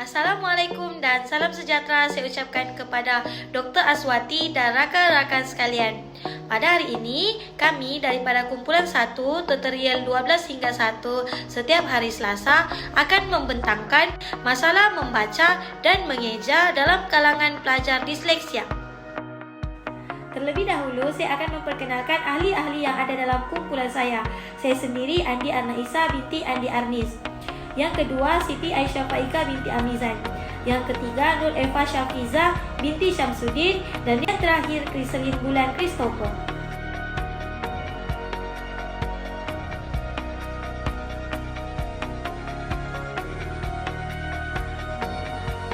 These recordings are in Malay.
Assalamualaikum dan salam sejahtera saya ucapkan kepada Dr. Aswati dan rakan-rakan sekalian. Pada hari ini, kami daripada kumpulan 1 tutorial 12 hingga 1 setiap hari Selasa akan membentangkan masalah membaca dan mengeja dalam kalangan pelajar disleksia. Terlebih dahulu, saya akan memperkenalkan ahli-ahli yang ada dalam kumpulan saya. Saya sendiri Andi Arnaisa binti Andi Arnis. Yang kedua, Siti Aisyah Faika binti Amizan. Yang ketiga, Nur Eva Syafiza binti Syamsuddin. Dan yang terakhir, Kriselin Bulan Christopher.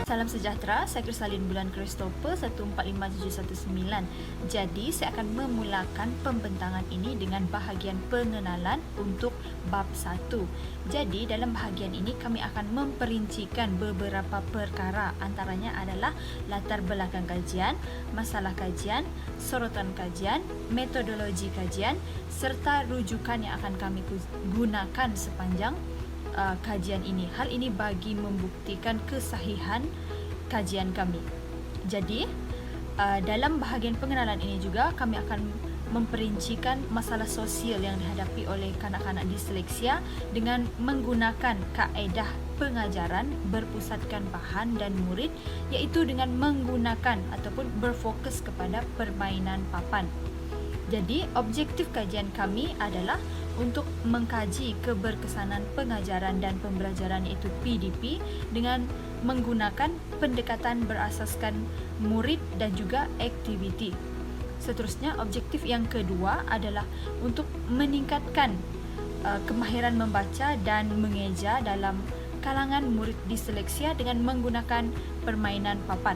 Salam sejahtera, saya Kriselin Bulan Christopher 145719. Jadi, saya akan memulakan pembentangan ini dengan bahagian pengenalan untuk bab 1. Jadi, dalam bahagian ini kami akan memperincikan beberapa perkara, antaranya adalah latar belakang kajian, masalah kajian, sorotan kajian, metodologi kajian, serta rujukan yang akan kami gunakan sepanjang kajian ini. Hal ini bagi membuktikan kesahihan kajian kami. Jadi, dalam bahagian pengenalan ini juga kami akan memperincikan masalah sosial yang dihadapi oleh kanak-kanak disleksia dengan menggunakan kaedah pengajaran berpusatkan bahan dan murid, iaitu dengan menggunakan ataupun berfokus kepada permainan papan. Jadi, objektif kajian kami adalah untuk mengkaji keberkesanan pengajaran dan pembelajaran, iaitu PDP, dengan menggunakan pendekatan berasaskan murid dan juga aktiviti. Seterusnya, objektif yang kedua adalah untuk meningkatkan kemahiran membaca dan mengeja dalam kalangan murid disleksia dengan menggunakan permainan papan,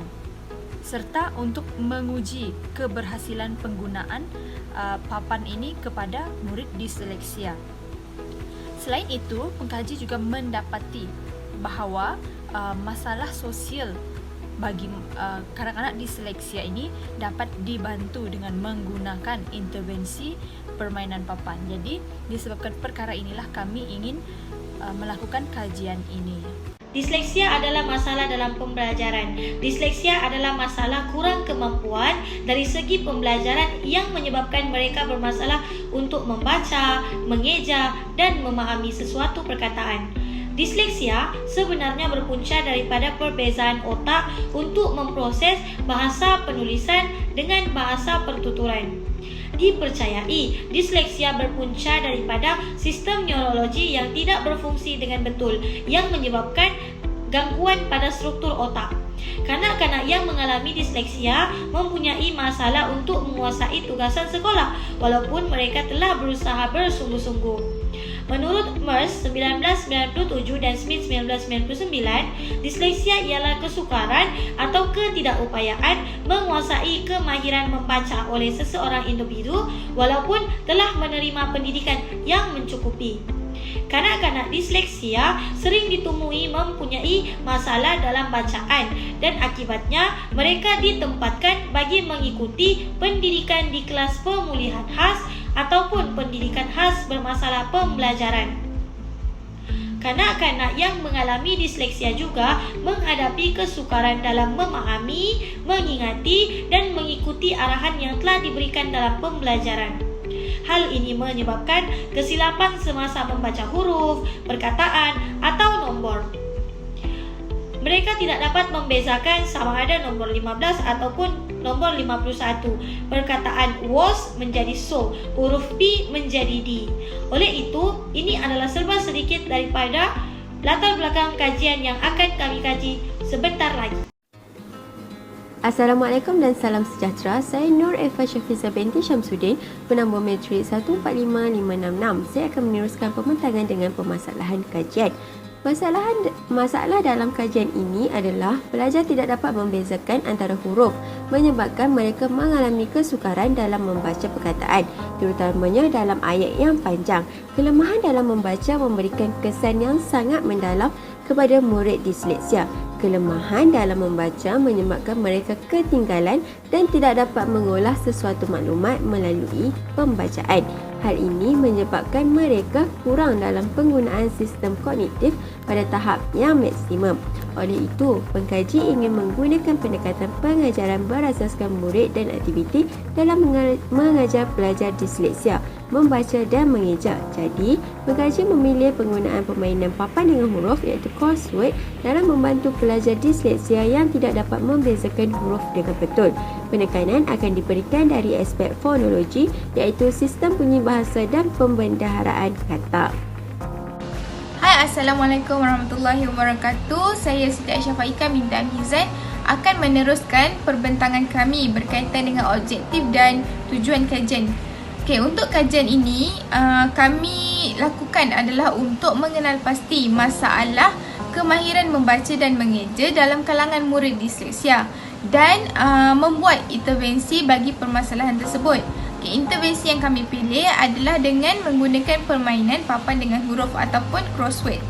serta untuk menguji keberhasilan penggunaan papan ini kepada murid disleksia. Selain itu, pengkaji juga mendapati bahawa masalah sosial bagi kanak-kanak disleksia ini dapat dibantu dengan menggunakan intervensi permainan papan. Jadi, disebabkan perkara inilah kami ingin melakukan kajian ini. Disleksia adalah masalah dalam pembelajaran. Disleksia adalah masalah kurang kemampuan dari segi pembelajaran yang menyebabkan mereka bermasalah untuk membaca, mengeja, dan memahami sesuatu perkataan. Disleksia sebenarnya berpunca daripada perbezaan otak untuk memproses bahasa penulisan dengan bahasa pertuturan. Dipercayai, disleksia berpunca daripada sistem neurologi yang tidak berfungsi dengan betul yang menyebabkan gangguan pada struktur otak. Kanak-kanak yang mengalami disleksia mempunyai masalah untuk menguasai tugasan sekolah walaupun mereka telah berusaha bersungguh-sungguh. Menurut Merz 1997 dan Smith 1999, disleksia ialah kesukaran atau ketidakupayaan menguasai kemahiran membaca oleh seseorang individu walaupun telah menerima pendidikan yang mencukupi. Kanak-kanak disleksia sering ditemui mempunyai masalah dalam bacaan dan akibatnya mereka ditempatkan bagi mengikuti pendidikan di kelas pemulihan khas ataupun pendidikan khas bermasalah pembelajaran. Kanak-kanak yang mengalami disleksia juga menghadapi kesukaran dalam memahami, mengingati, dan mengikuti arahan yang telah diberikan dalam pembelajaran. Hal ini menyebabkan kesilapan semasa membaca huruf, perkataan, atau nombor. Mereka tidak dapat membezakan sama ada nombor 15 ataupun nombor 51. Perkataan was menjadi so, huruf B menjadi D. Oleh itu, ini adalah serba sedikit daripada latar belakang kajian yang akan kami kaji sebentar lagi. Assalamualaikum dan salam sejahtera. Saya Nur Eva Syafiza binti Syamsuddin, penambah matrik 145566. Saya akan meneruskan pembentangan dengan permasalahan kajian. Masalah dalam kajian ini adalah pelajar tidak dapat membezakan antara huruf, menyebabkan mereka mengalami kesukaran dalam membaca perkataan, terutamanya dalam ayat yang panjang. Kelemahan dalam membaca memberikan kesan yang sangat mendalam kepada murid disleksia. Kelemahan dalam membaca menyebabkan mereka ketinggalan dan tidak dapat mengolah sesuatu maklumat melalui pembacaan. Hal ini menyebabkan mereka kurang dalam penggunaan sistem kognitif pada tahap yang maksimum. Oleh itu, pengkaji ingin menggunakan pendekatan pengajaran berasaskan murid dan aktiviti dalam mengajar pelajar disleksia, membaca dan mengeja. Jadi, pengkaji memilih penggunaan permainan papan dengan huruf iaitu crossword dalam membantu pelajar disleksia yang tidak dapat membezakan huruf dengan betul. Penekanan akan diberikan dari aspek fonologi iaitu sistem bunyi bahasa dan pembendaharaan kata. Hai, Assalamualaikum warahmatullahi wabarakatuh. Saya Siti Aisyah Faika binti Amizan akan meneruskan perbentangan kami berkaitan dengan objektif dan tujuan kajian. Okey, untuk kajian ini kami lakukan adalah untuk mengenal pasti masalah kemahiran membaca dan mengeja dalam kalangan murid disleksia dan membuat intervensi bagi permasalahan tersebut. Intervensi yang kami pilih adalah dengan menggunakan permainan papan dengan huruf ataupun crossword.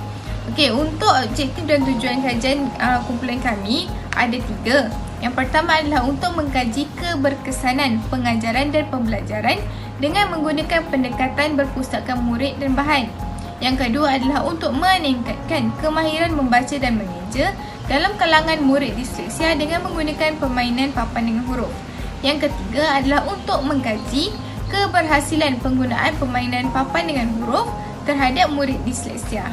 Okey, untuk objektif dan tujuan kajian kumpulan kami ada 3. Yang pertama adalah untuk mengkaji keberkesanan pengajaran dan pembelajaran dengan menggunakan pendekatan berpustakaan murid dan bahan. Yang kedua adalah untuk meningkatkan kemahiran membaca dan mengeja dalam kalangan murid disleksia dengan menggunakan permainan papan dengan huruf. Yang ketiga adalah untuk mengkaji keberhasilan penggunaan permainan papan dengan huruf terhadap murid disleksia.